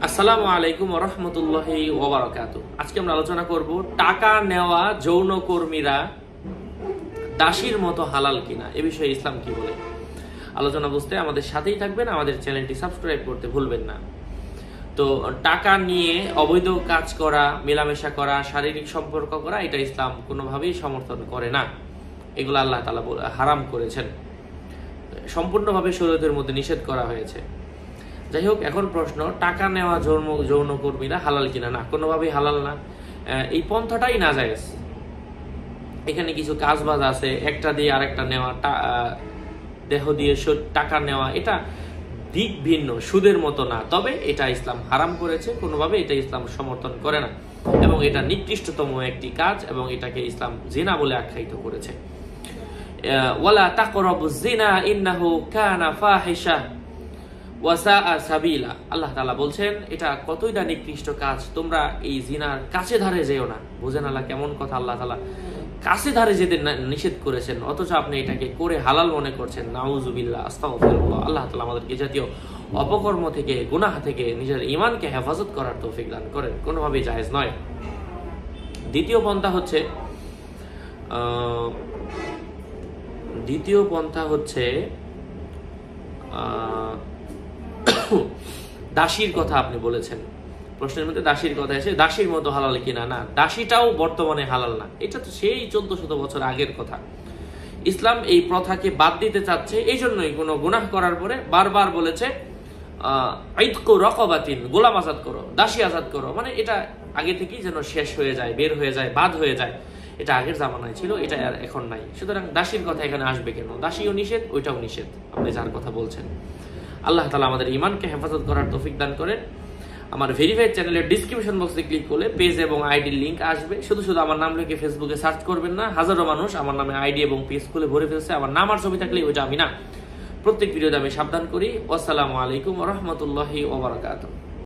আসসালামু আলাইকুম ওয়া রাহমাতুল্লাহি ওয়া বারাকাতুহু। আজকে আমরা আলোচনা করব টাকা নেওয়া যৌনকর্মীরা দাসীর মতো হালাল কিনা, এ বিষয়ে ইসলাম কি বলে। আলোচনা বুঝতে আমাদের সাথেই থাকবেন, আমাদের চ্যানেলটি সাবস্ক্রাইব করতে ভুলবেন না। তো টাকা নিয়ে অবৈধ কাজ করা, মেলামেশা করা, শারীরিক সম্পর্ক করা, এটা ইসলাম কোনোভাবেই সমর্থন করে না। এগুলো আল্লাহ তাআলা হারাম করেছেন, সম্পূর্ণভাবে শরীয়তের মধ্যে নিষেধ করা হয়েছে। যাই হোক, এখন প্রশ্ন, টাকা নেওয়া যৌনকর্মীরা হালাল কিনা? না, কোনোভাবেই হালাল না। এই পন্থাটাই নাজায়েজ। এখানে কিছু কাজবাজ আছে, একটা দিয়ে আরেকটা নেওয়া, দেহ দিয়ে টাকা নেওয়া, এটা দিক ভিন্ন, সুদের মতো না। তবে এটা ইসলাম হারাম করেছে, কোনোভাবে এটা ইসলাম সমর্থন করে না, এবং এটা নিকৃষ্টতম একটি কাজ, এবং এটাকে ইসলাম জিনা বলে আখ্যায়িত করেছে। ওয়ালা তাকরাবুজ জিনা ইন্নাহু কানা ফাহিশা ওয়াসাআ সাবিলা। আল্লাহ তাআলা বলছেন এটা কতই না নিকৃষ্ট কাজ, তোমরা এই জিনার কাছে ধারে যেও না। বুঝেন আল্লাহ কেমন কথা, আল্লাহ তাআলা কাছে ধারে যেতে নিষেধ করেছেন, অথচ আপনি এটাকে করে হালাল মনে করছেন। নাউযুবিল্লাহ, আস্তাগফিরুল্লাহ। আল্লাহ তাআলা আমাদেরকে জাতীয় অপকর্ম থেকে, গুনাহ থেকে নিজের ঈমানকে হেফাজত করার তৌফিক দান করেন। কোনোভাবেই জায়েজ নয়। দ্বিতীয় পন্থা হচ্ছে দাসীর কথা আপনি বলেছেন, প্রশ্নের মধ্যে দাসীর কথা এসে দাসীর মতো হালাল কিনা। না, দাসীটাও বর্তমানে হালাল না। এটা তো সেই 1400 বছর আগের কথা। ইসলাম এই প্রথাকে বাদ দিতে চাচ্ছে, এই জন্যই কোনো গুনাহ করার পরে বারবার বলেছে ইতকু রাকাবাতিন, গোলাম আজাদ করো, দাসী আজাদ করো। মানে এটা আগে থেকেই যেন শেষ হয়ে যায়, বের হয়ে যায়, বাদ হয়ে যায়। এটা আগের জামানায় ছিল, এটা আর এখন নাই। সুতরাং দাসীর কথা এখানে আসবে কেন? দাসীও নিষেধ, ওইটাও নিষেধ, আপনি যার কথা বলছেন। আল্লাহ তাআলা আমাদের ঈমানকে হেফাজত করার তৌফিক দান করেন। আমার ভেরিফাইড চ্যানেলের ডিসক্রিপশন বক্সে ক্লিক করলে পেজ এবং আইডির লিংক আসবে। শুধু আমার নাম লিখে ফেসবুকে সার্চ করবেন না। হাজারো মানুষ আমার নামে আইডি এবং পেজ খুলে ভরে ফেলছে। আমার নাম আর ছবি থাকলে ওইটা আমি না। প্রত্যেক ভিডিওতে আমি সাবধান করি। আসসালামু আলাইকুম ওয়া রাহমাতুল্লাহি ওয়া বারাকাতুহু।